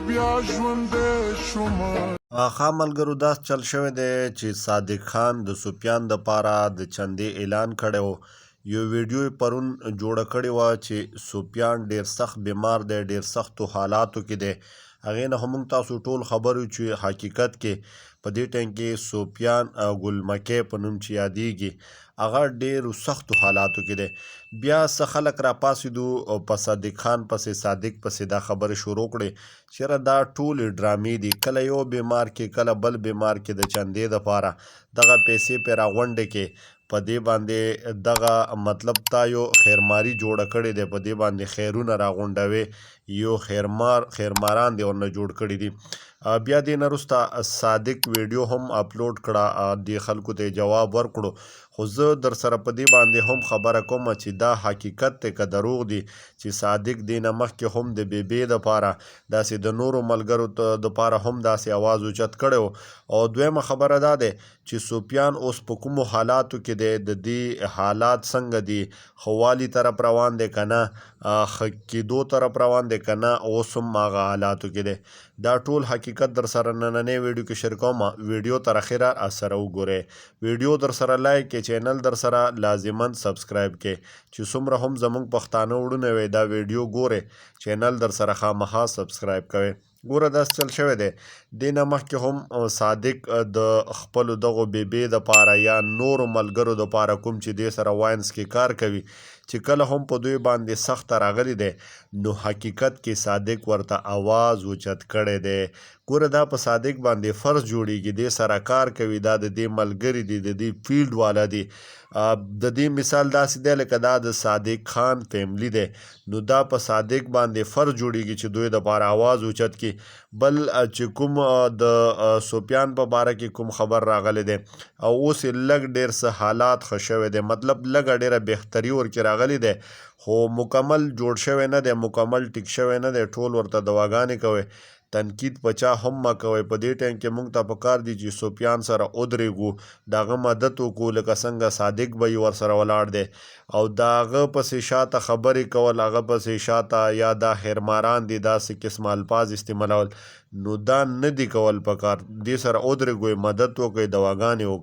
بیا ژوندی شومه. ښه ملګرو داس چل شوی دی چې صادق خان د سفیان دپاره د چندې اعلان کړی و. یو ویډیو یې پرون جوړه کړې وه چې سفیان ډېر سخت بیمار دی، ډېر سختو حالاتو کې دی. هغې نه هم موږ تاسو ټول خبر یو چې حقیقت کې په دې ټایم کې سفیان ګلمکی په نوم چې یادیږي هغه ډېرو سختو حالاتو کې دی. بیا څه خلک راپاڅېدو او په صادق خان پسې صادق پسې دا خبرې شروع کړې چې یاره دا ټولې ډرامې دي، کله یو بیمار کې کله بل بیمار کې د چندې دپاره دغه پیسې پرې راغونډې کې په دې باندې دغه مطلب تا یو خیرماري جوړه کړې دی، په دې باندې خیرونه راغونډوې، یو خیرماران دې ورنه جوړ کړي دي. بیا دې نه وروسته صادق ویډیو هم اپلوډ کړه، دې خلکو ته جواب ورکړو. خو زه در سره په دې باندې هم خبره کوم چې دا حقیقت دی که دروغ دی چې صادق دې نه مخکې هم د بیبي دپاره داسې د نورو ملګرو دپاره هم داسې اواز اوچت کړی و. او دویمه خبره دا دی چې سفیان اوس په کومو حالاتو کې دی، د دې حالات څنګه دي، ښه والي طرف روان دی که نه، ښه کېدو طرف روان دی که نه، اوس هم هغه حالاتو کې دی. دا ټول حقیقت در سره نننۍ ویډیو کې شریکوم. ویډیو تر اخره سره وګورئ. ویډیو در سره لایک کې، چینل در سره لازماً سبسکرایب کې، چې څومره هم زموږ پښتانه وروڼه وی دا ویډیو ګورئ، چینل در سره خامخا سبسکرایب کوئ. ګوره داسې چل شوی دی، دې نه مخکې هم صادق د خپلو دغو بیبي دپاره یا نورو ملګرو دپاره کوم چې دې سره واینس کې کار کوي چې کله هم په دوی باندې سخته راغلی دی نو حقیقت کې صادق ورته اواز اوچت کړی دی. ګوره دا په صادق باندې فرض جوړیږي دې سره کار کوي، دا د دې ملګري دي، د دې فیلډ والا دي. د دې مثال داسې دی لکه دا د صادق خان فیملی دی، نو دا په صادق باندې فرض جوړیږي چې دوی دپاره اواز اوچت کړي. بل چې کوم د سفیان په باره کې کوم خبر راغلی دی او اوس یې لږ ډېر څه حالات ښه شوی دی، مطلب لږه ډېره بهتري ورکې راغلی دی، خو مکمل جوړ شوی نه دی، مکمل ټیک شوی نه دی. ټول ورته دواګانې کوئ، تنقید په چا هم مه کوئ. په دې ټایم کې موږ ته پکار دي چې سفیان سره ودرېږو، د هغه مدد وکړو لکه څنګه صادق به یې ورسره ولاړ دی، او د هغه پسې شاته خبرې کول، هغه پسې شاته یا دا خیرماران دي داسې قسمه الفاظ استعمالول، نو دا نه دي کول پکار. دې سره ودرېږئ، مدد وکړئ، دواګانې وکړئ.